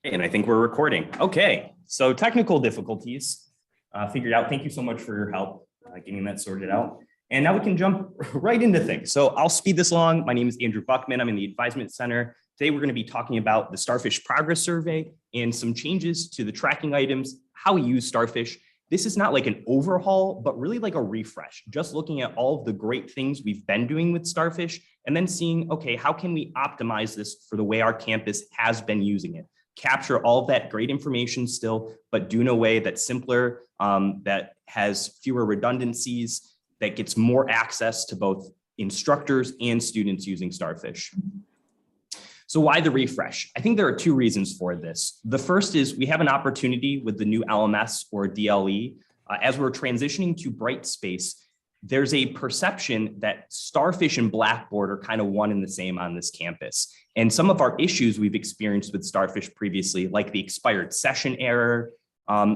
And I think we're recording. Okay, so technical difficulties figured out. Thank you so much for your help getting that sorted out. And now we can jump right into things. So I'll speed this along. My name is Andrew Buckman. I'm in the Advisement Center. Today, we're going to be talking about the Starfish Progress Survey and some changes to the tracking items, how we use Starfish. This is not like an overhaul, but really like a refresh, just looking at all of the great things we've been doing with Starfish and then seeing, okay, how can we optimize this for the way our campus has been using it? Capture all of that great information still, but do in a way that's simpler, that has fewer redundancies, that gets more access to both instructors and students using Starfish. So why the refresh? I think there are two reasons for this. The first is we have an opportunity with the new LMS or DLE. As we're transitioning to Brightspace, there's a perception that Starfish and Blackboard are kind of one and the same on this campus. And some of our issues we've experienced with Starfish previously, like the expired session error,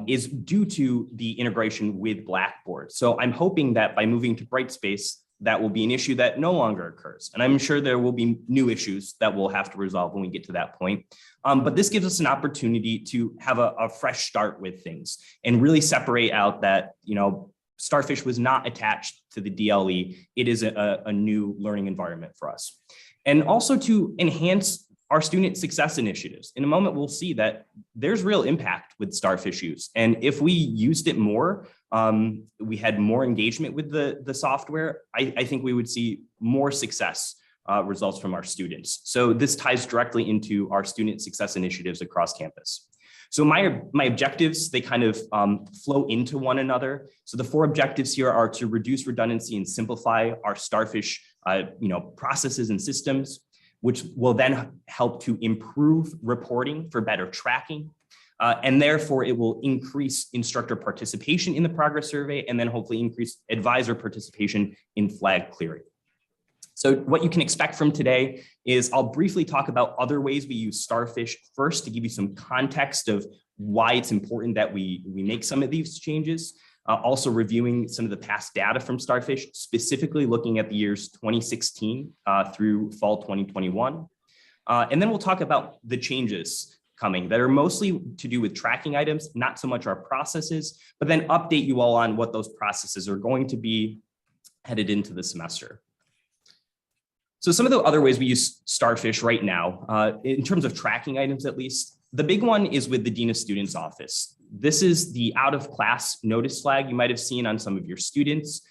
is due to the integration with Blackboard. So I'm hoping that by moving to Brightspace, that will be an issue that no longer occurs. And I'm sure there will be new issues that we'll have to resolve when we get to that point. But this gives us an opportunity to have a fresh start with things and really separate out that, Starfish was not attached to the DLE. It is a new learning environment for us. And also to enhance our student success initiatives. In a moment, we'll see that there's real impact with Starfish use. And if we used it more, we had more engagement with the software, I think we would see more success results from our students. So this ties directly into our student success initiatives across campus. So my objectives, they kind of flow into one another. So the four objectives here are to reduce redundancy and simplify our Starfish processes and systems, which will then help to improve reporting for better tracking. And therefore, it will increase instructor participation in the progress survey and then hopefully increase advisor participation in flag clearing. So what you can expect from today is I'll briefly talk about other ways we use Starfish first to give you some context of why it's important that we make some of these changes. Also reviewing some of the past data from Starfish, specifically looking at the years 2016 through fall 2021. And then we'll talk about the changes coming that are mostly to do with tracking items, not so much our processes, but then update you all on what those processes are going to be headed into the semester. So some of the other ways we use Starfish right now, in terms of tracking items at least, the big one is with the Dean of Students office. This is the out of class notice flag you might have seen on some of your students.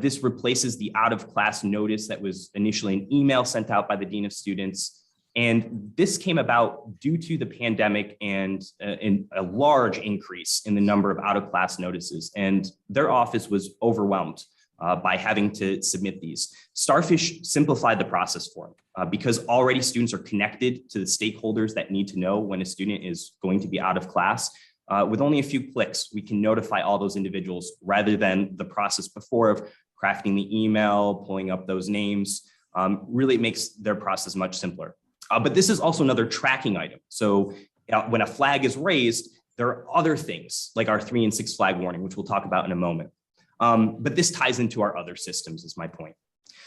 This replaces the out of class notice that was initially an email sent out by the Dean of Students. And this came about due to the pandemic and a large increase in the number of out of class notices. And their office was overwhelmed by having to submit these. Starfish simplified the process for them because already students are connected to the stakeholders that need to know when a student is going to be out of class. With only a few clicks, we can notify all those individuals rather than the process before of crafting the email, pulling up those names. Really makes their process much simpler. But this is also another tracking item. So when a flag is raised, there are other things like our 3 and 6 flag warning, which we'll talk about in a moment. But this ties into our other systems is my point.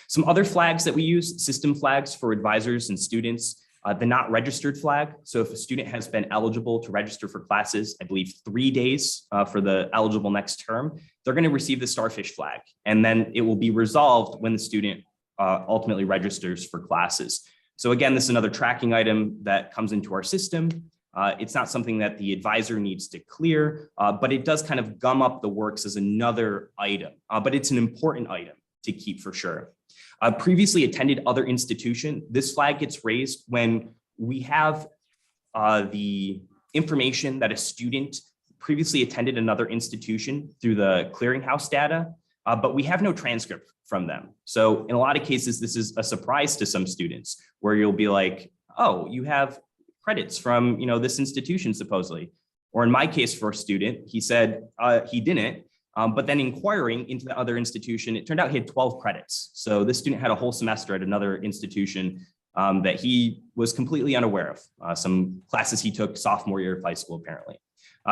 Some other flags that we use, system flags for advisors and students, the not registered flag. So if a student has been eligible to register for classes, I believe 3 days for the eligible next term, they're going to receive the Starfish flag. And then it will be resolved when the student ultimately registers for classes. So again, this is another tracking item that comes into our system. It's not something that the advisor needs to clear, but it does kind of gum up the works as another item, but it's an important item to keep for sure. Previously attended other institution, this flag gets raised when we have the information that a student previously attended another institution through the clearinghouse data, but we have no transcript from them. So in a lot of cases, this is a surprise to some students where you'll be like, oh, you have credits from this institution supposedly. Or in my case for a student, he said he didn't, but then inquiring into the other institution, it turned out he had 12 credits. So this student had a whole semester at another institution that he was completely unaware of. Some classes he took sophomore year of high school, apparently.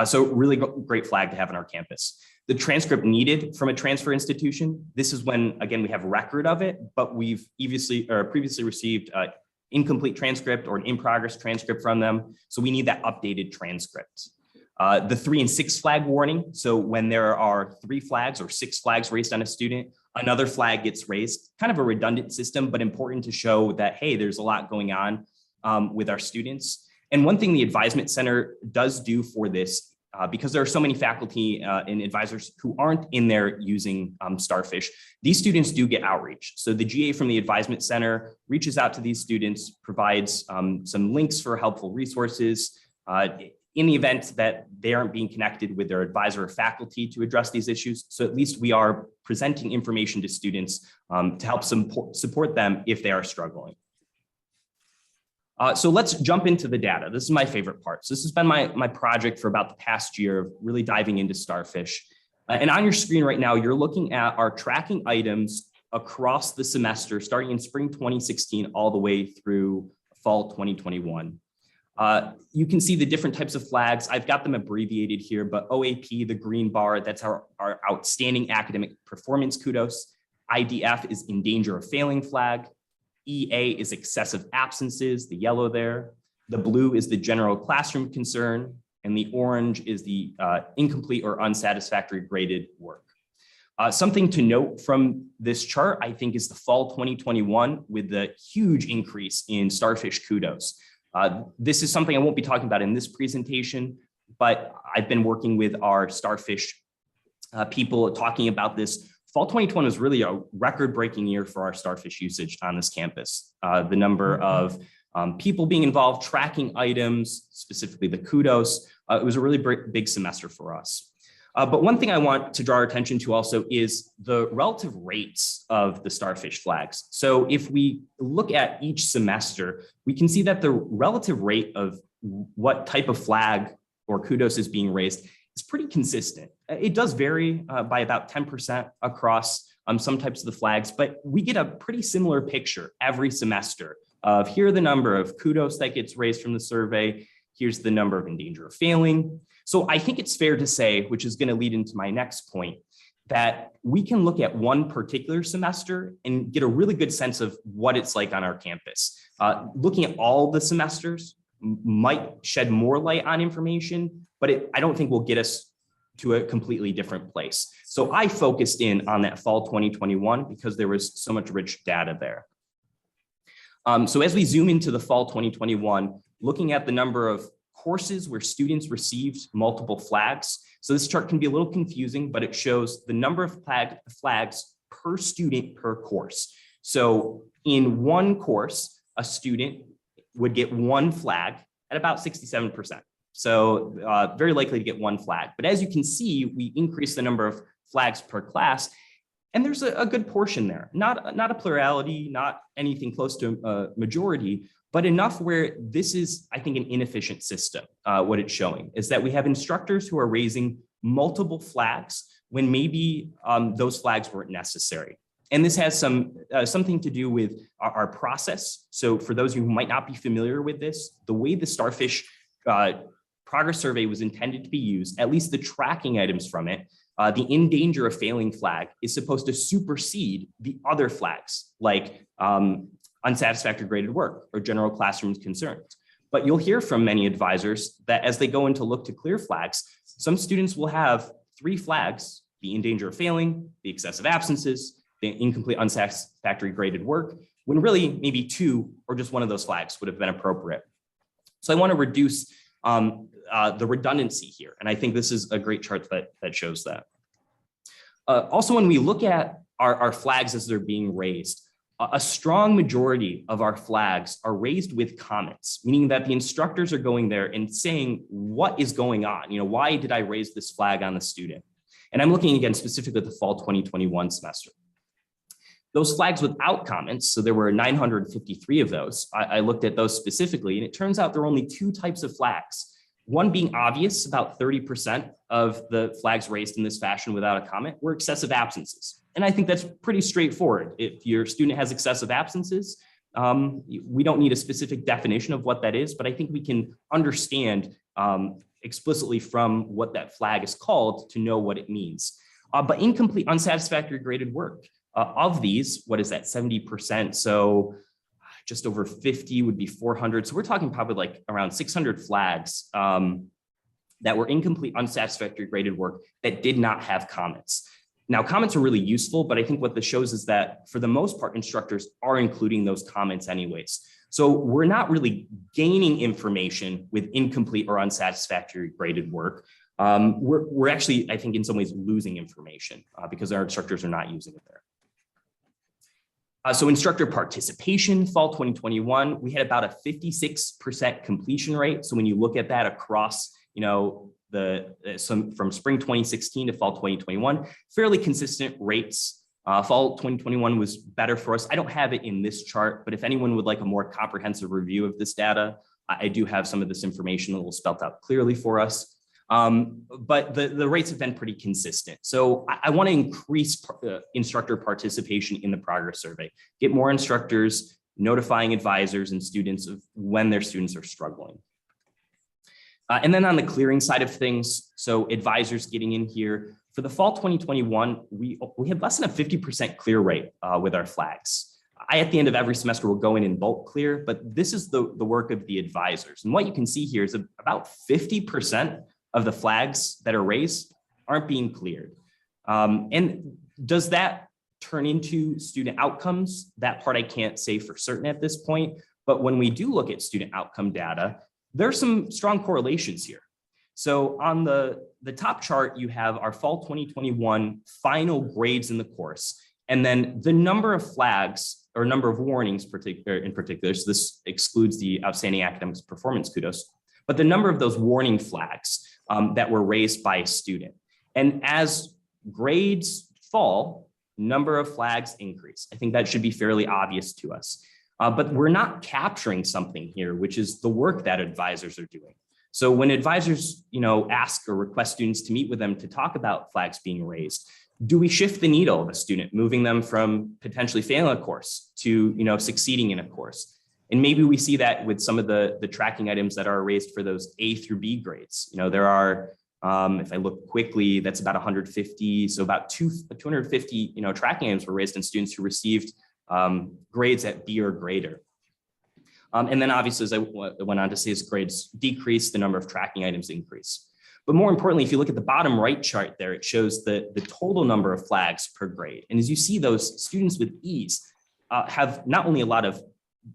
So really great flag to have on our campus. The transcript needed from a transfer institution, this is when, again, we have record of it, but we've previously received incomplete transcript or an in-progress transcript from them. So we need that updated transcript. The 3 and 6 flag warning. So when there are 3 flags or 6 flags raised on a student, another flag gets raised. Kind of a redundant system, but important to show that, hey, there's a lot going on with our students. And one thing the Advisement Center does do for this, because there are so many faculty and advisors who aren't in there using Starfish, these students do get outreach. So the GA from the Advisement Center reaches out to these students, provides some links for helpful resources, in the event that they aren't being connected with their advisor or faculty to address these issues. So at least we are presenting information to students to help support them if they are struggling. So let's jump into the data. This is my favorite part. So this has been my project for about the past year of really diving into Starfish. And on your screen right now, you're looking at our tracking items across the semester, starting in spring 2016 all the way through fall 2021. You can see the different types of flags. I've got them abbreviated here, but OAP, the green bar, that's our outstanding academic performance kudos. IDF is in danger of failing flag. EA is excessive absences, the yellow there. The blue is the general classroom concern, and the orange is the incomplete or unsatisfactory graded work. Something to note from this chart, I think, is the fall 2021 with the huge increase in Starfish kudos. This is something I won't be talking about in this presentation, but I've been working with our Starfish people talking about this. Fall 2020 was really a record-breaking year for our Starfish usage on this campus. The number of people being involved, tracking items, specifically the kudos, it was a really big semester for us. But one thing I want to draw our attention to also is the relative rates of the Starfish flags. So if we look at each semester, we can see that the relative rate of what type of flag or kudos is being raised is pretty consistent. It does vary by about 10% across some types of the flags, but we get a pretty similar picture every semester of here are the number of kudos that gets raised from the survey. Here's the number of in danger of failing. So I think it's fair to say, which is going to lead into my next point, that we can look at one particular semester and get a really good sense of what it's like on our campus. Looking at all the semesters might shed more light on information, but I don't think will get us to a completely different place. So I focused in on that fall 2021 because there was so much rich data there. So as we zoom into the fall 2021, looking at the number of courses where students received multiple flags. So this chart can be a little confusing, but it shows the number of flags per student per course. So in one course, a student would get 1 flag at about 67%. So very likely to get 1 flag. But as you can see, we increase the number of flags per class. And there's a good portion there, not a plurality, not anything close to a majority, but enough where this is, I think, an inefficient system. What it's showing is that we have instructors who are raising multiple flags when maybe those flags weren't necessary. And this has something to do with our process. So for those of you who might not be familiar with this, the way the Starfish Progress Survey was intended to be used, at least the tracking items from it, the in danger of failing flag is supposed to supersede the other flags, like unsatisfactory graded work or general classroom concerns. But you'll hear from many advisors that as they go in to look to clear flags, some students will have 3 flags, the in danger of failing, the excessive absences, the incomplete unsatisfactory graded work, when really maybe 2 or just 1 of those flags would have been appropriate. So I want to reduce the redundancy here. And I think this is a great chart that shows that. Also, when we look at our flags as they're being raised, a strong majority of our flags are raised with comments, meaning that the instructors are going there and saying, what is going on? Why did I raise this flag on the student? And I'm looking again specifically at the fall 2021 semester. Those flags without comments, so there were 953 of those. I looked at those specifically, and it turns out there are only 2 types of flags. One being obvious, about 30% of the flags raised in this fashion without a comment were excessive absences. And I think that's pretty straightforward. If your student has excessive absences, we don't need a specific definition of what that is, but I think we can understand explicitly from what that flag is called to know what it means. But incomplete unsatisfactory graded work, of these, what is that, 70%? So just over 50 would be 400. So we're talking probably like around 600 flags that were incomplete, unsatisfactory graded work that did not have comments. Now, comments are really useful, but I think what this shows is that for the most part, instructors are including those comments anyways. So we're not really gaining information with incomplete or unsatisfactory graded work. We're actually, I think, in some ways losing information because our instructors are not using it there. So instructor participation, fall 2021, we had about a 56% completion rate. So when you look at that across, from spring 2016 to fall 2021, fairly consistent rates. Fall 2021 was better for us. I don't have it in this chart, but if anyone would like a more comprehensive review of this data, I do have some of this information that will spelled out clearly for us. But the rates have been pretty consistent. So I want to increase instructor participation in the progress survey, get more instructors notifying advisors and students of when their students are struggling. And then on the clearing side of things, so advisors getting in here, for the fall 2021, we had less than a 50% clear rate with our flags. At the end of every semester, will go in and bulk clear, but this is the work of the advisors. And what you can see here is about 50% of the flags that are raised aren't being cleared. And does that turn into student outcomes? That part I can't say for certain at this point, but when we do look at student outcome data, there's some strong correlations here. So on the top chart, you have our fall 2021 final grades in the course, and then the number of flags or number of warnings in particular, so this excludes the outstanding academic performance kudos, but the number of those warning flags that were raised by a student. And as grades fall, number of flags increase. I think that should be fairly obvious to us. But we're not capturing something here, which is the work that advisors are doing. So when advisors, ask or request students to meet with them to talk about flags being raised, do we shift the needle of a student, moving them from potentially failing a course to, succeeding in a course? And maybe we see that with some of the tracking items that are raised for those A through B grades. There are, if I look quickly, that's about 150. So about 250, tracking items were raised in students who received grades at B or greater. And then obviously, as I went on to say, as grades decrease, the number of tracking items increase. But more importantly, if you look at the bottom right chart there, it shows the total number of flags per grade. And as you see, those students with E's have not only a lot of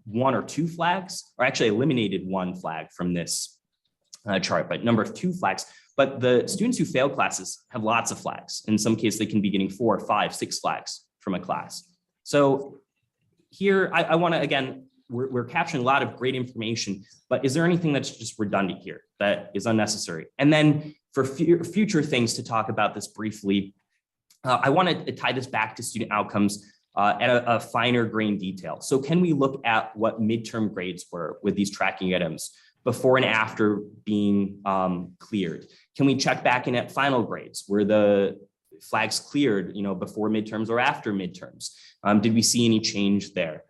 1 or 2 flags, or actually eliminated 1 flag from this chart, but number of 2 flags. But the students who fail classes have lots of flags. In some cases, they can be getting 4, 5, 6 flags from a class. So here, I want to, again, we're capturing a lot of great information, but is there anything that's just redundant here that is unnecessary? And then for future things to talk about this briefly, I want to tie this back to student outcomes at a finer grain detail. So can we look at what midterm grades were with these tracking items before and after being cleared? Can we check back in at final grades? Were the flags cleared, before midterms or after midterms? Did we see any change there?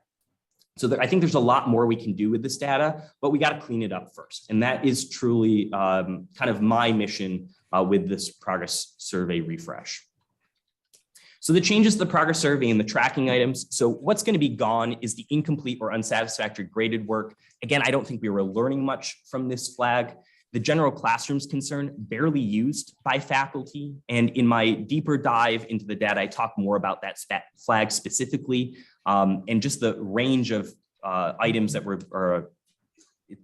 So I think there's a lot more we can do with this data, but we got to clean it up first. And that is truly kind of my mission with this progress survey refresh. So the changes to the progress survey and the tracking items. So what's going to be gone is the incomplete or unsatisfactory graded work. Again, I don't think we were learning much from this flag. The general classroom's concern, barely used by faculty. And in my deeper dive into the data, I talk more about that flag specifically and just the range of items that were, or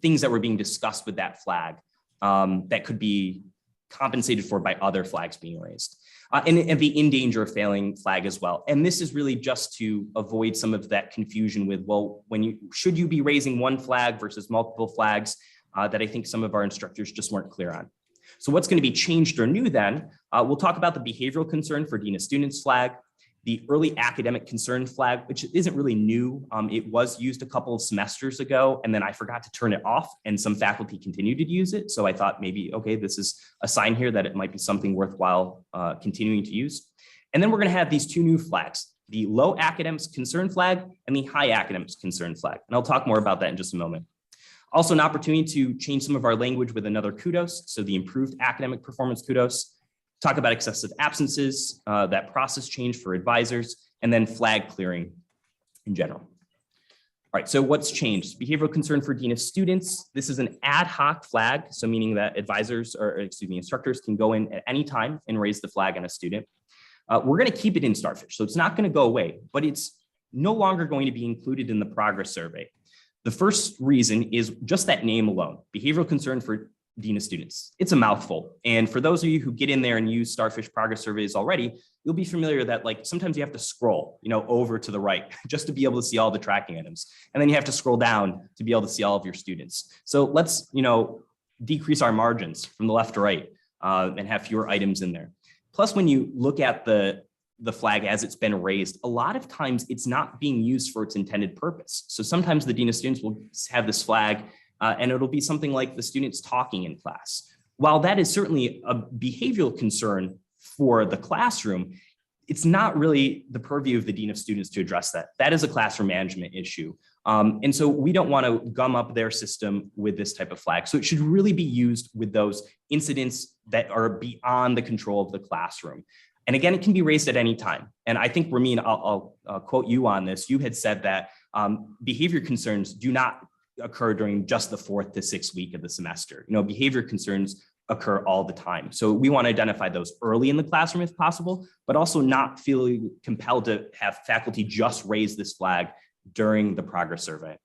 things that were being discussed with that flag that could be compensated for by other flags being raised. And the in danger of failing flag as well. And this is really just to avoid some of that confusion with, well, should you be raising 1 flag versus multiple flags that I think some of our instructors just weren't clear on. So what's going to be changed or new then? We'll talk about the behavioral concern for Dean of Students flag, the early academic concern flag, which isn't really new. It was used a couple of semesters ago, and then I forgot to turn it off, and some faculty continued to use it. So I thought maybe, okay, this is a sign here that it might be something worthwhile continuing to use. And then we're going to have these 2 new flags, the low academics concern flag and the high academics concern flag. And I'll talk more about that in just a moment. Also, an opportunity to change some of our language with another kudos. So the improved academic performance kudos, talk about excessive absences, that process change for advisors, and then flag clearing in general. All right, so what's changed? Behavioral concern for dean of students. This is an ad hoc flag, so meaning that advisors or excuse me, instructors can go in at any time and raise the flag on a student. We're going to keep it in Starfish, so it's not going to go away, but it's no longer going to be included in the progress survey. The first reason is just that name alone, behavioral concern for dean of students. It's a mouthful. And for those of you who get in there and use Starfish Progress Surveys already, you'll be familiar that like sometimes you have to scroll, over to the right just to be able to see all the tracking items. And then you have to scroll down to be able to see all of your students. So let's, decrease our margins from the left to right and have fewer items in there. Plus, when you look at the flag as it's been raised, a lot of times it's not being used for its intended purpose. So sometimes the dean of students will have this flag and it'll be something like the students talking in class. While that is certainly a behavioral concern for the classroom, it's not really the purview of the dean of students to address that. That is a classroom management issue. And so we don't want to gum up their system with this type of flag. So it should really be used with those incidents that are beyond the control of the classroom. And again, it can be raised at any time. And I think, Ramin, I'll quote you on this. You had said that behavior concerns do not occur during just the 4th to 6th week of the semester. Behavior concerns occur all the time. So we want to identify those early in the classroom if possible, but also not feeling compelled to have faculty just raise this flag during the progress survey.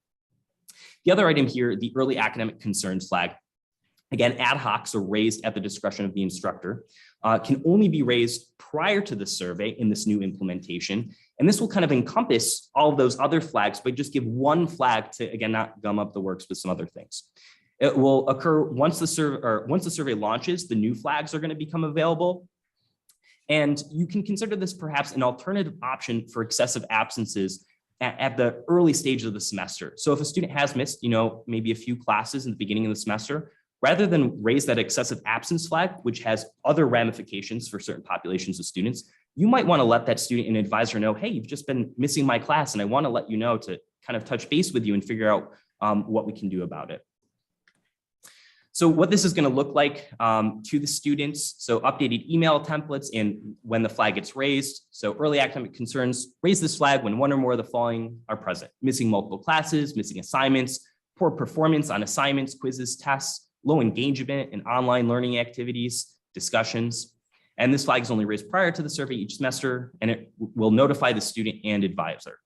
The other item here, the early academic concerns flag, again, ad hoc, so raised at the discretion of the instructor, can only be raised prior to the survey in this new implementation. And this will kind of encompass all of those other flags, but just give one flag to, again, not gum up the works with some other things. It will occur once the survey launches, the new flags are going to become available. And you can consider this perhaps an alternative option for excessive absences at the early stage of the semester. So if a student has missed, maybe a few classes in the beginning of the semester, rather than raise that excessive absence flag, which has other ramifications for certain populations of students, you might want to let that student and advisor know, hey, you've just been missing my class, and I want to let you know to kind of touch base with you and figure out what we can do about it. So what this is going to look like to the students, so updated email templates and when the flag gets raised. So early academic concerns, raise this flag when one or more of the following are present: missing multiple classes, missing assignments, poor performance on assignments, quizzes, tests, low engagement in online learning activities, discussions. And this flag is only raised prior to the survey each semester, and it will notify the student and advisor.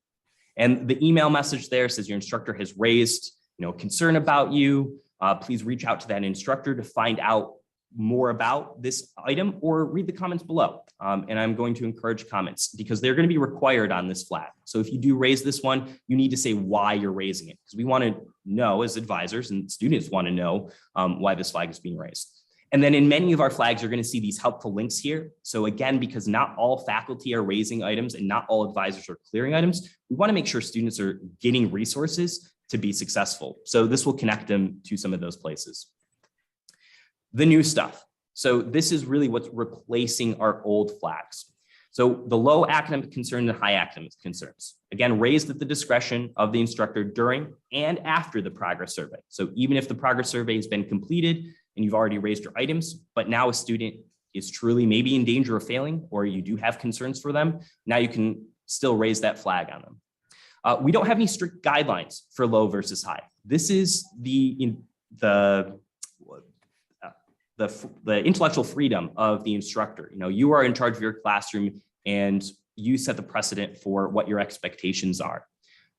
And the email message there says your instructor has raised concern about you. Please reach out to that instructor to find out more about this item or read the comments below. And I'm going to encourage comments because they're going to be required on this flag. So if you do raise this one, you need to say why you're raising it, because we want to know as advisors, and students want to know why this flag is being raised. And then in many of our flags, you're going to see these helpful links here. So again, because not all faculty are raising items and not all advisors are clearing items, we want to make sure students are getting resources to be successful. So this will connect them to some of those places. The new stuff. So this is really what's replacing our old flags. So the low academic concern and high academic concerns, again, raised at the discretion of the instructor during and after the progress survey. So even if the progress survey has been completed and you've already raised your items, but now a student is truly maybe in danger of failing, or you do have concerns for them, now you can still raise that flag on them. We don't have any strict guidelines for low versus high. This is the intellectual freedom of the instructor. You are in charge of your classroom and you set the precedent for what your expectations are.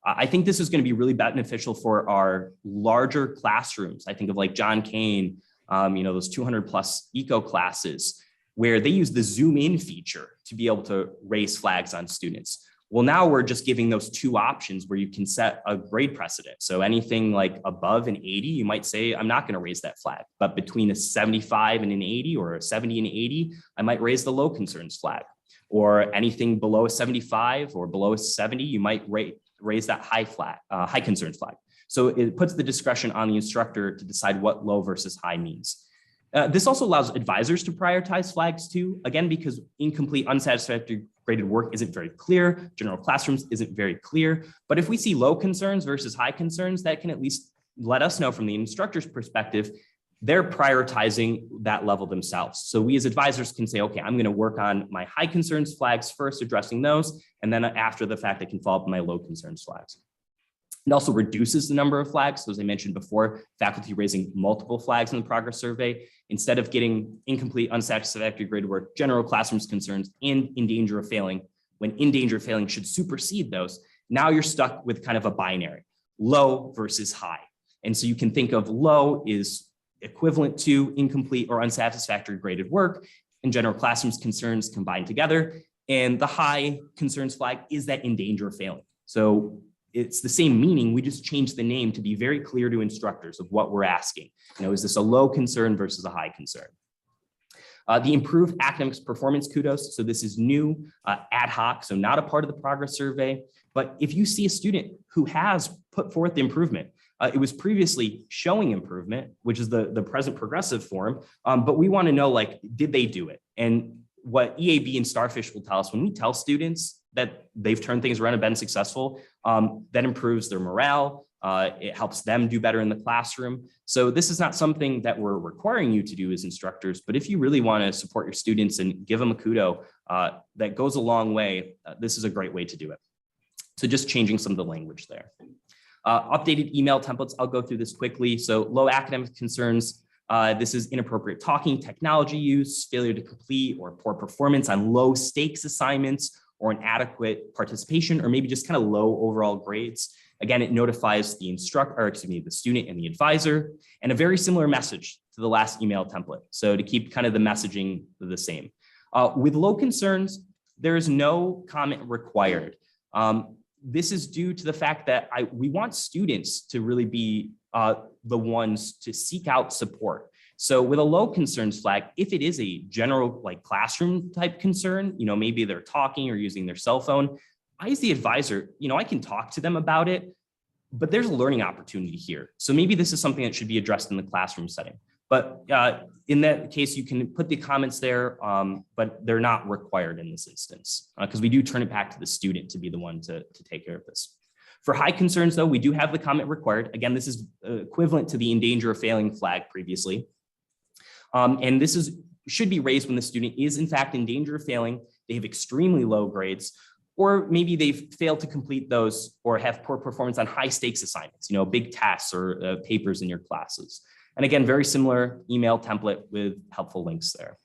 I think this is going to be really beneficial for our larger classrooms. I think of like John Kane, those 200 plus eco classes where they use the zoom in feature to be able to raise flags on students. Well, now we're just giving those two options where you can set a grade precedent. So anything like above an 80, you might say, I'm not going to raise that flag. But between a 75 and an 80 or a 70 and 80, I might raise the low concerns flag. Or anything below a 75 or below a 70, you might raise that high concerns flag. So it puts the discretion on the instructor to decide what low versus high means. This also allows advisors to prioritize flags too, again, because incomplete, unsatisfactory graded work isn't very clear, general classrooms isn't very clear. But if we see low concerns versus high concerns, that can at least let us know from the instructor's perspective, they're prioritizing that level themselves. So we as advisors can say, okay, I'm going to work on my high concerns flags first, addressing those. And then after the fact, I can follow up on my low concerns flags. It also reduces the number of flags. So as I mentioned before, faculty raising multiple flags in the progress survey, instead of getting incomplete, unsatisfactory graded work, general classrooms concerns, and in danger of failing, when in danger of failing should supersede those, now you're stuck with kind of a binary, low versus high. And so you can think of low is equivalent to incomplete or unsatisfactory graded work, and general classrooms concerns combined together. And the high concerns flag is that in danger of failing. So it's the same meaning, we just changed the name to be very clear to instructors of what we're asking. Is this a low concern versus a high concern? The improved academics performance kudos. So this is new, ad hoc, so not a part of the progress survey. But if you see a student who has put forth the improvement, it was previously showing improvement, which is the present progressive form, but we want to know, like, did they do it? And what EAB and Starfish will tell us, when we tell students that they've turned things around and been successful, that improves their morale. It helps them do better in the classroom. So this is not something that we're requiring you to do as instructors, but if you really want to support your students and give them a kudo, that goes a long way. This is a great way to do it. So just changing some of the language there. Updated email templates, I'll go through this quickly. So low academic concerns, this is inappropriate talking, technology use, failure to complete, or poor performance on low stakes assignments, or inadequate participation, or maybe just kind of low overall grades. Again, it notifies the the student and the advisor, and a very similar message to the last email template. So to keep kind of the messaging the same. With low concerns, there is no comment required. This is due to the fact that we want students to really be the ones to seek out support. So with a low concerns flag, if it is a general like classroom type concern, maybe they're talking or using their cell phone, I as the advisor, I can talk to them about it, but there's a learning opportunity here. So maybe this is something that should be addressed in the classroom setting. But in that case, you can put the comments there, but they're not required in this instance because we do turn it back to the student to be the one to take care of this. For high concerns, though, we do have the comment required. Again, this is equivalent to the in danger of failing flag previously. And this should be raised when the student is in fact in danger of failing, they have extremely low grades, or maybe they've failed to complete those or have poor performance on high stakes assignments, big tasks or papers in your classes. And again, very similar email template with helpful links there.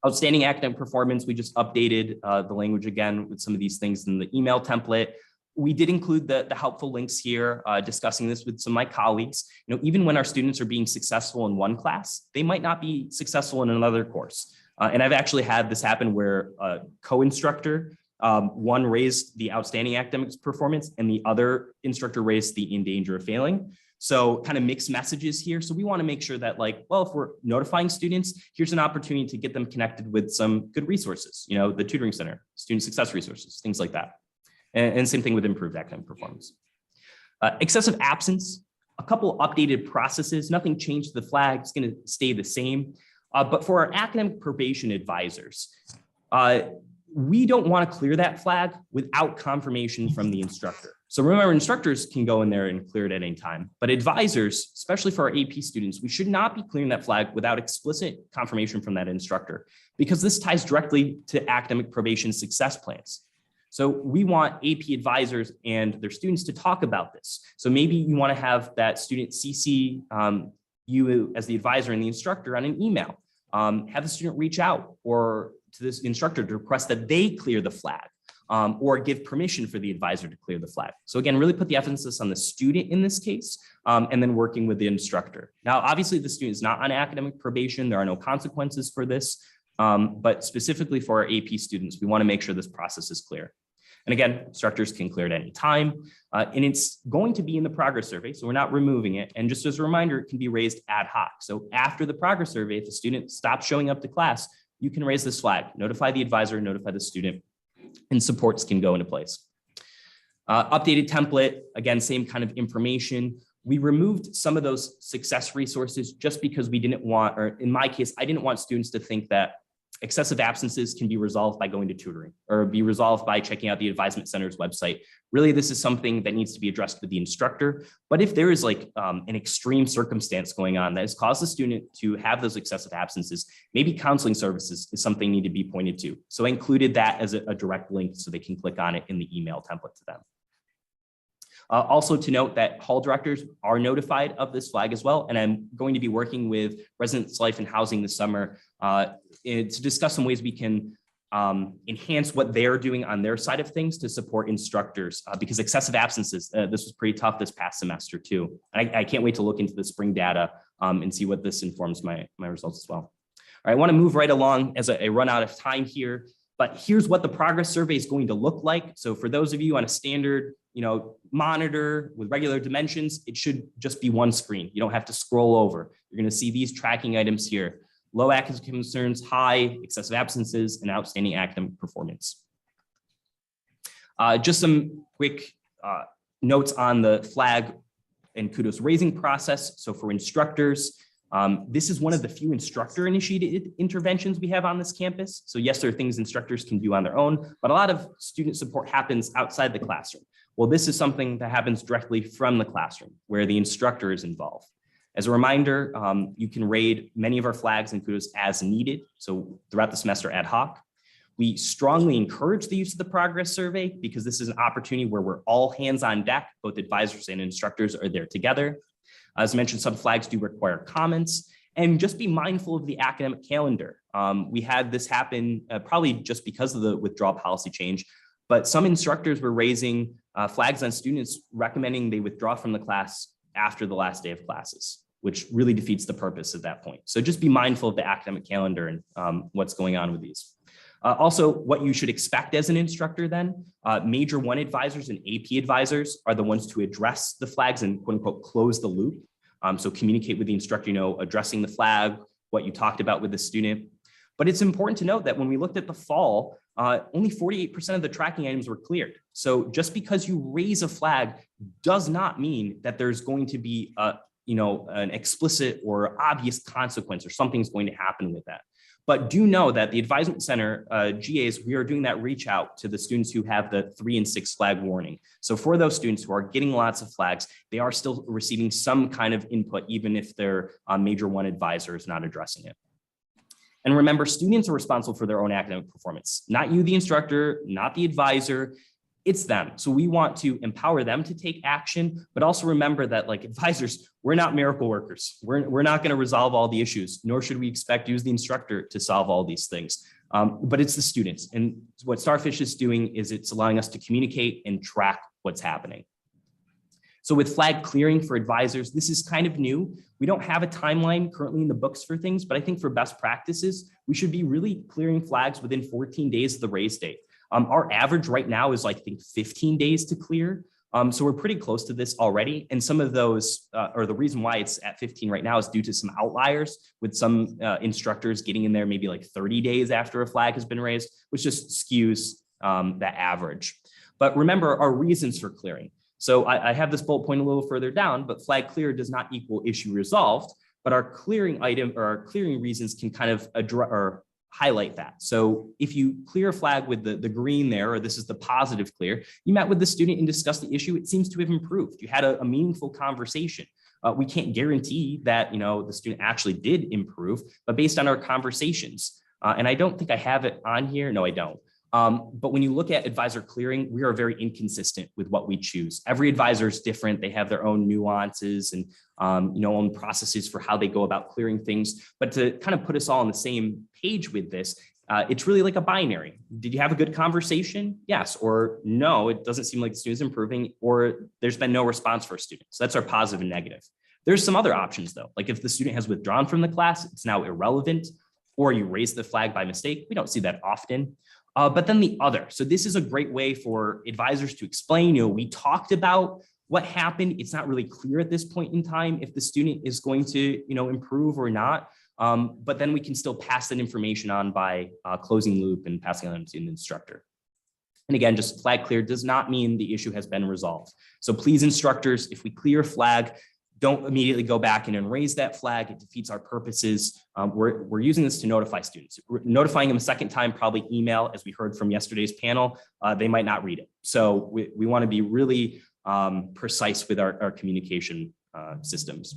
Outstanding academic performance, we just updated the language again with some of these things in the email template. We did include the helpful links here, discussing this with some of my colleagues. Even when our students are being successful in one class, they might not be successful in another course. And I've actually had this happen where a co-instructor, one raised the outstanding academics performance and the other instructor raised the in danger of failing. So kind of mixed messages here. So we want to make sure that if we're notifying students, here's an opportunity to get them connected with some good resources, the tutoring center, student success resources, things like that. And same thing with improved academic performance. Excessive absence, a couple updated processes, nothing changed the flag, it's going to stay the same. But for our academic probation advisors, we don't want to clear that flag without confirmation from the instructor. So remember, instructors can go in there and clear it at any time, but advisors, especially for our AP students, we should not be clearing that flag without explicit confirmation from that instructor, because this ties directly to academic probation success plans. So we want AP advisors and their students to talk about this. So maybe you want to have that student CC you as the advisor and the instructor on an email. Have the student reach out or to this instructor to request that they clear the flag, or give permission for the advisor to clear the flag. So again, really put the emphasis on the student in this case, and then working with the instructor. Now, obviously the student is not on academic probation. There are no consequences for this, but specifically for our AP students, we want to make sure this process is clear. And again, instructors can clear it at any time, and it's going to be in the progress survey, so we're not removing it. And just as a reminder, it can be raised ad hoc. So after the progress survey, if the student stops showing up to class, you can raise this flag, notify the advisor, notify the student, and supports can go into place. Updated template, again, same kind of information. We removed some of those success resources just because we didn't want, or in my case, I didn't want students to think that excessive absences can be resolved by going to tutoring or be resolved by checking out the advisement center's website. Really, this is something that needs to be addressed with the instructor. But if there is an extreme circumstance going on that has caused the student to have those excessive absences, maybe counseling services is something need to be pointed to. So I included that as a direct link so they can click on it in the email template to them. Also to note that hall directors are notified of this flag as well. And I'm going to be working with Residence Life and Housing this summer to discuss some ways we can enhance what they're doing on their side of things to support instructors because excessive absences, this was pretty tough this past semester too. I can't wait to look into the spring data and see what this informs my results as well. All right, I want to move right along as I run out of time here, but here's what the progress survey is going to look like. So for those of you on a standard monitor with regular dimensions, it should just be one screen. You don't have to scroll over. You're going to see these tracking items here: low academic concerns, high, excessive absences, and outstanding academic performance. Just some quick notes on the flag and kudos raising process. So for instructors, this is one of the few instructor initiated interventions we have on this campus. So yes, there are things instructors can do on their own, but a lot of student support happens outside the classroom. Well, this is something that happens directly from the classroom where the instructor is involved. As a reminder, you can raid many of our flags and kudos as needed. So throughout the semester ad hoc, we strongly encourage the use of the progress survey because this is an opportunity where we're all hands on deck. Both advisors and instructors are there together. As mentioned, some flags do require comments, and just be mindful of the academic calendar. We had this happen probably just because of the withdrawal policy change, but some instructors were raising flags on students recommending they withdraw from the class after the last day of classes, which really defeats the purpose at that point. So just be mindful of the academic calendar and what's going on with these. Also, what you should expect as an instructor then, major one advisors and AP advisors are the ones to address the flags and quote unquote close the loop. So communicate with the instructor, addressing the flag, what you talked about with the student. But it's important to note that when we looked at the fall, only 48% of the tracking items were cleared. So just because you raise a flag does not mean that there's going to be an explicit or obvious consequence or something's going to happen with that. But do know that the Advisement Center, GAs, we are doing that reach out to the students who have the 3 and 6 flag warning. So for those students who are getting lots of flags, they are still receiving some kind of input, even if their major one advisor is not addressing it. And remember, students are responsible for their own academic performance, not you, the instructor, not the advisor. It's them. So we want to empower them to take action, but also remember that like advisors, we're not miracle workers. We're not going to resolve all the issues, nor should we expect you as the instructor to solve all these things. But it's the students. And what Starfish is doing is it's allowing us to communicate and track what's happening. So with flag clearing for advisors, this is kind of new. We don't have a timeline currently in the books for things, but I think for best practices, we should be really clearing flags within 14 days of the raise date. Our average right now is like, I think 15 days to clear. So we're pretty close to this already. And some of those, or the reason why it's at 15 right now is due to some outliers with some instructors getting in there maybe like 30 days after a flag has been raised, which just skews that average. But remember our reasons for clearing. So I have this bullet point a little further down, but flag clear does not equal issue resolved, but our clearing item or our clearing reasons can kind of address or highlight that. So if you clear a flag with the green there, or this is the positive clear, you met with the student and discussed the issue, it seems to have improved. You had a meaningful conversation. We can't guarantee that the student actually did improve, but based on our conversations, and I don't think I have it on here. No, I don't. But when you look at advisor clearing, we are very inconsistent with what we choose. Every advisor is different. They have their own nuances and own processes for how they go about clearing things. But to kind of put us all on the same page with this, it's really like a binary. Did you have a good conversation? Yes, or no, it doesn't seem like the student's improving, or there's been no response for a student. So that's our positive and negative. There's some other options though, like if the student has withdrawn from the class, it's now irrelevant, or you raise the flag by mistake. We don't see that often. But then the other. So this is a great way for advisors to explain, we talked about what happened. It's not really clear at this point in time if the student is going to, improve or not. But then we can still pass that information on by closing loop and passing on to the instructor. And again, just flag clear does not mean the issue has been resolved. So please, instructors, if we clear a flag, don't immediately go back and raise that flag. It defeats our purposes. We're using this to notify students. We're notifying them a second time, probably email, as we heard from yesterday's panel, they might not read it. So we want to be really precise with our communication systems.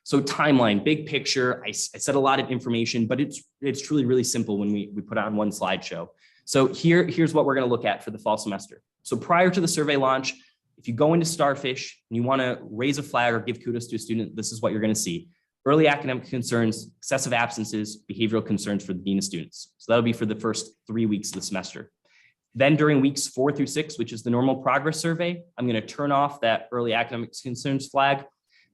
So timeline, big picture, I said a lot of information, but it's truly really simple when we put on one slideshow. So here's what we're going to look at for the fall semester. So prior to the survey launch, if you go into Starfish and you want to raise a flag or give kudos to a student, this is what you're going to see. Early academic concerns, excessive absences, behavioral concerns for the dean of students. So that'll be for the first 3 weeks of the semester. Then during weeks 4 through 6, which is the normal progress survey, I'm going to turn off that early academic concerns flag.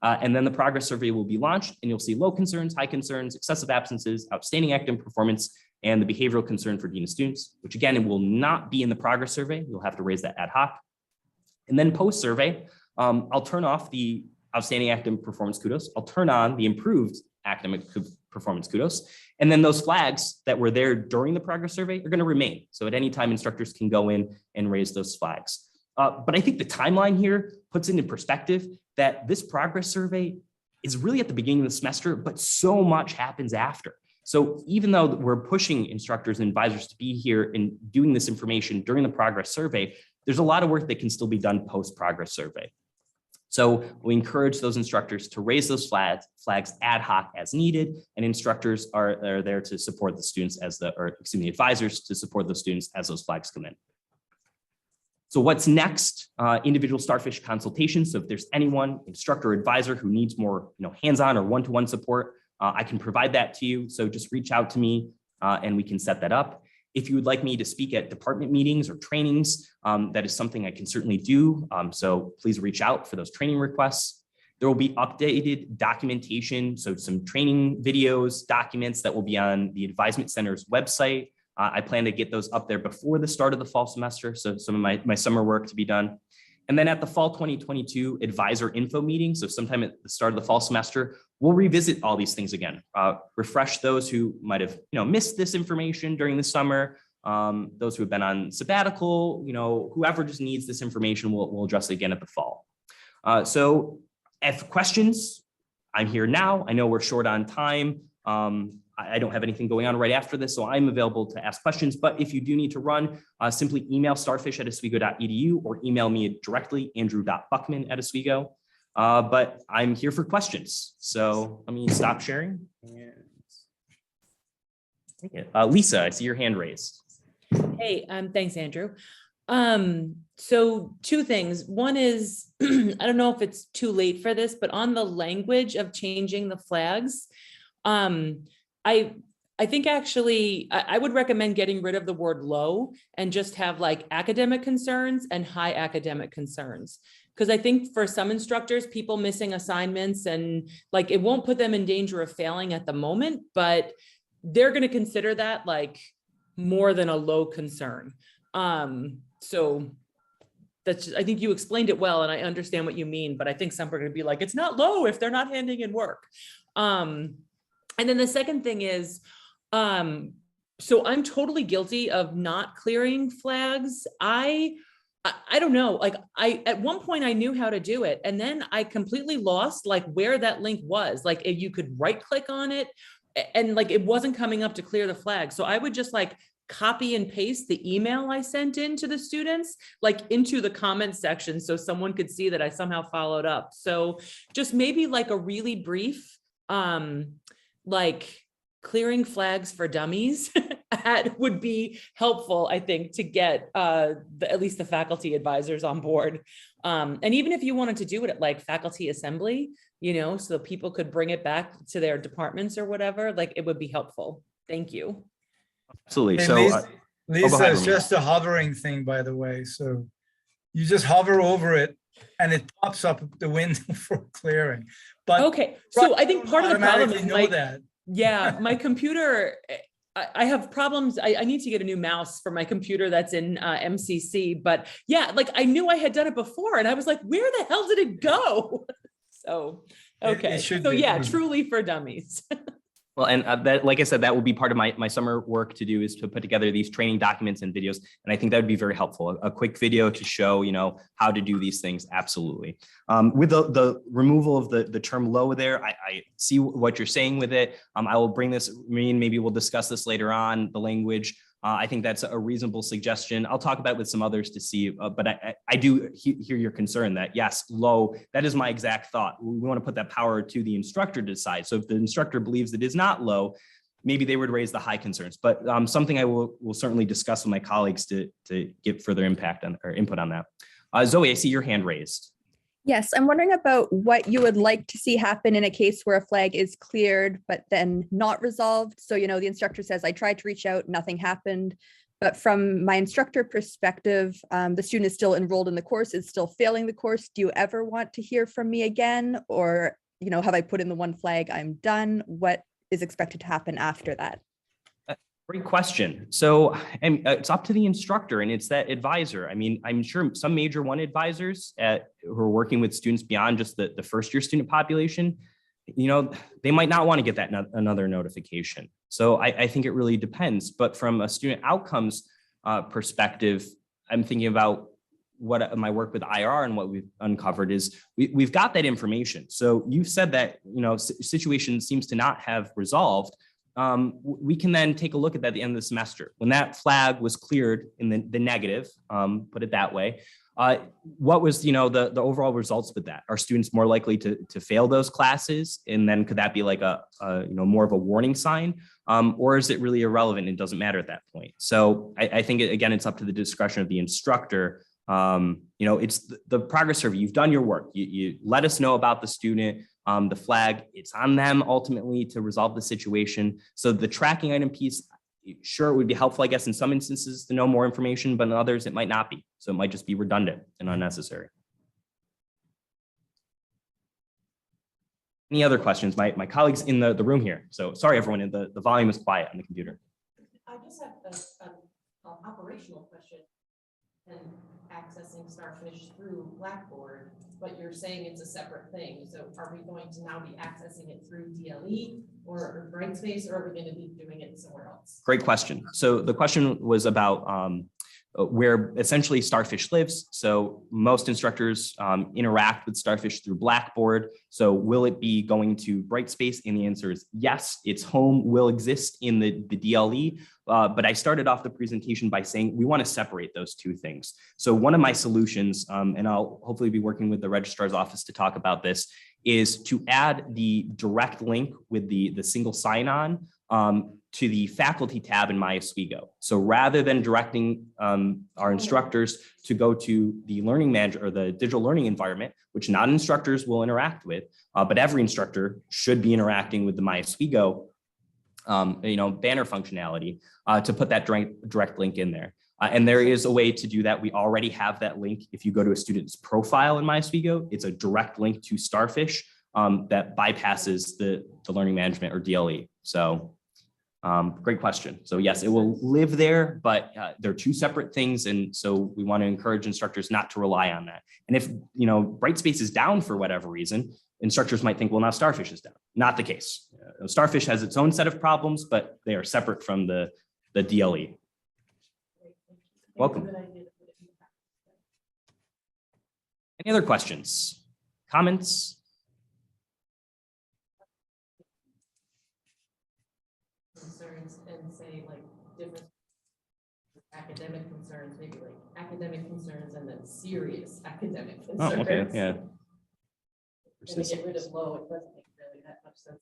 And then the progress survey will be launched and you'll see low concerns, high concerns, excessive absences, outstanding academic performance, and the behavioral concern for dean of students, which again, it will not be in the progress survey. You'll have to raise that ad hoc. And then post survey, I'll turn off the outstanding academic performance kudos. I'll turn on the improved academic performance kudos. And then those flags that were there during the progress survey are going to remain. So at any time, instructors can go in and raise those flags. But I think the timeline here puts into perspective that this progress survey is really at the beginning of the semester, but so much happens after. So even though we're pushing instructors and advisors to be here and doing this information during the progress survey, there's a lot of work that can still be done post progress survey. So we encourage those instructors to raise those flags ad hoc as needed, and instructors are there to support the students advisors to support the students as those flags come in. So what's next? Individual Starfish consultations. So if there's anyone, instructor or advisor who needs more hands-on or one-to-one support, I can provide that to you. So just reach out to me and we can set that up. If you would like me to speak at department meetings or trainings, that is something I can certainly do. So please reach out for those training requests. There will be updated documentation. So some training videos, documents that will be on the Advisement Center's website. I plan to get those up there before the start of the fall semester. So some of my summer work to be done. And then at the fall 2022 advisor info meeting, so sometime at the start of the fall semester, we'll revisit all these things again, refresh those who might have missed this information during the summer, those who have been on sabbatical, whoever just needs this information, we'll address it again at the fall. So if questions, I'm here now. I know we're short on time. I don't have anything going on right after this, so I'm available to ask questions. But if you do need to run, simply email starfish@oswego.edu or email me directly, andrew.buckman@oswego. But I'm here for questions. So let me stop sharing. Lisa, I see your hand raised. Hey, thanks, Andrew. So two things. One is, I don't know if it's too late for this, but on the language of changing the flags, I think actually I would recommend getting rid of the word low and just have like academic concerns and high academic concerns. Because I think for some instructors, people missing assignments and like it won't put them in danger of failing at the moment, but they're going to consider that like more than a low concern. So that's just, I think you explained it well and I understand what you mean, but I think some are going to be like, it's not low if they're not handing in work. And then the second thing is, so I'm totally guilty of not clearing flags. I don't know, like at one point I knew how to do it and then I completely lost like where that link was. Like if you could right click on it and like it wasn't coming up to clear the flag. So I would just like copy and paste the email I sent in to the students, like into the comment section so someone could see that I somehow followed up. So just maybe like a really brief, like clearing flags for dummies would be helpful, I think, to get at least the faculty advisors on board. And even if you wanted to do it at like faculty assembly, so people could bring it back to their departments or whatever, like it would be helpful. Thank you. Absolutely. Hey, So Lisa, it's just a hovering thing, by the way. So you just hover over it and it pops up the window for clearing. But okay, so I think part of the problem is my computer, I have problems. I need to get a new mouse for my computer that's in MCC, but yeah, like I knew I had done it before and I was like, where the hell did it go? So, okay. So yeah, truly for dummies. Well, and that, like I said, that will be part of my summer work to do is to put together these training documents and videos. And I think that would be very helpful. A quick video to show, how to do these things. Absolutely. With the removal of the term low there, I see what you're saying with it. I will bring this, maybe we'll discuss this later on, the language. I think that's a reasonable suggestion. I'll talk about it with some others to see, but I do hear your concern that yes, low, that is my exact thought. We want to put that power to the instructor to decide. So if the instructor believes it is not low, maybe they would raise the high concerns, but something I will certainly discuss with my colleagues to get further impact on or input on that. Zoe, I see your hand raised. Yes, I'm wondering about what you would like to see happen in a case where a flag is cleared, but then not resolved. So, the instructor says, I tried to reach out, nothing happened. But from my instructor perspective, the student is still enrolled in the course, is still failing the course. Do you ever want to hear from me again? Or, have I put in the one flag, I'm done? What is expected to happen after that? Great question. So it's up to the instructor and it's that advisor. I mean, I'm sure some major one advisors who are working with students beyond just the first year student population, they might not want to get that another notification. So I think it really depends. But from a student outcomes perspective, I'm thinking about what my work with IR and what we've uncovered is we've got that information. So you've said that, situation seems to not have resolved. We can then take a look at that at the end of the semester. When that flag was cleared in the negative, put it that way, what was, the overall results with that? Are students more likely to fail those classes? And then could that be like a more of a warning sign? Or is it really irrelevant and doesn't matter at that point? So I think, again, it's up to the discretion of the instructor. It's the progress survey. You've done your work. You let us know about the student. The flag, it's on them ultimately to resolve the situation. So the tracking item piece, sure, it would be helpful, I guess, in some instances to know more information, but in others it might not be. So it might just be redundant and unnecessary. Any other questions? My colleagues in the room here. So sorry, everyone, the volume is quiet on the computer. I just have an operational question. And accessing Starfish through Blackboard, but you're saying it's a separate thing. So are we going to now be accessing it through DLE or Brightspace, or are we going to be doing it somewhere else? Great question. So the question was about where essentially Starfish lives. So most instructors interact with Starfish through Blackboard. So will it be going to Brightspace? And the answer is yes, its home will exist in the DLE. But I started off the presentation by saying we want to separate those two things. So one of my solutions, and I'll hopefully be working with the registrar's office to talk about this, is to add the direct link with the single sign-on to the faculty tab in my Oswego. So rather than directing our instructors to go to the learning manager or the digital learning environment, which non-instructors will interact with, but every instructor should be interacting with the My Oswego banner functionality to put that direct link in there. And there is a way to do that. We already have that link. If you go to a student's profile in My Oswego, it's a direct link to Starfish that bypasses the learning management or DLE. So great question. So yes, it will live there, but they're two separate things. And so we want to encourage instructors not to rely on that. And if, Brightspace is down for whatever reason, instructors might think, well, now Starfish is down. Not the case. Starfish has its own set of problems, but they are separate from the DLE. Welcome. Any other questions, comments? Concerns and say like different academic concerns, maybe like academic concerns and then serious academic concerns. Oh, okay, yeah. And to get rid of low, it doesn't make really that much sense.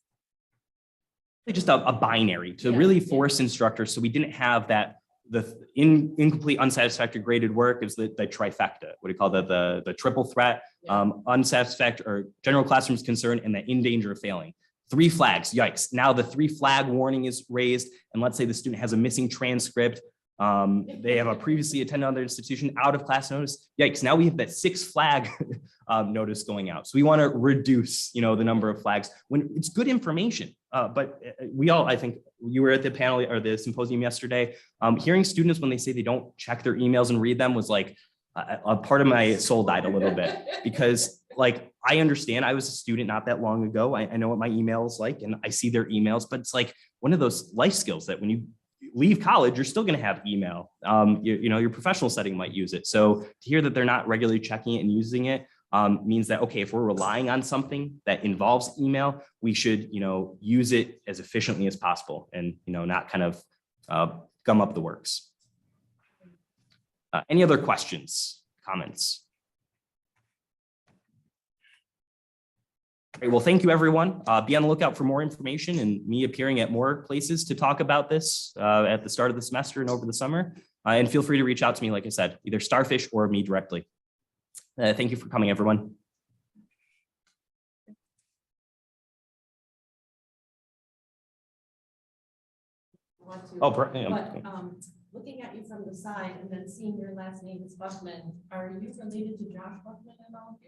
Just a binary to really force instructors. So we didn't have that the incomplete, unsatisfactory graded work is the trifecta. What do you call that? The triple threat, unsatisfactory or general classroom's concern, and the in danger of failing. 3 flags, yikes. Now the 3 flag warning is raised. And let's say the student has a missing transcript. They have a previously attended other institution, out of class notice. Yikes, now we have that 6 flag notice going out. So we want to reduce, the number of flags when it's good information. But we all, I think you were at the panel or the symposium yesterday, hearing students when they say they don't check their emails and read them was like a part of my soul died a little bit because like, I understand I was a student not that long ago. I know what my email is like and I see their emails, but it's like one of those life skills that when you leave college, you're still going to have email. Your professional setting might use it. So to hear that they're not regularly checking it and using it means that, okay, if we're relying on something that involves email, we should, use it as efficiently as possible and, not kind of gum up the works. Any other questions, comments? Great. Well, thank you, everyone. Be on the lookout for more information and me appearing at more places to talk about this at the start of the semester and over the summer. And feel free to reach out to me, like I said, either Starfish or me directly. Thank you for coming, everyone. Want to, Oh, but looking at you from the side and then seeing your last name is Buckman, are you related to Josh Buckman at all?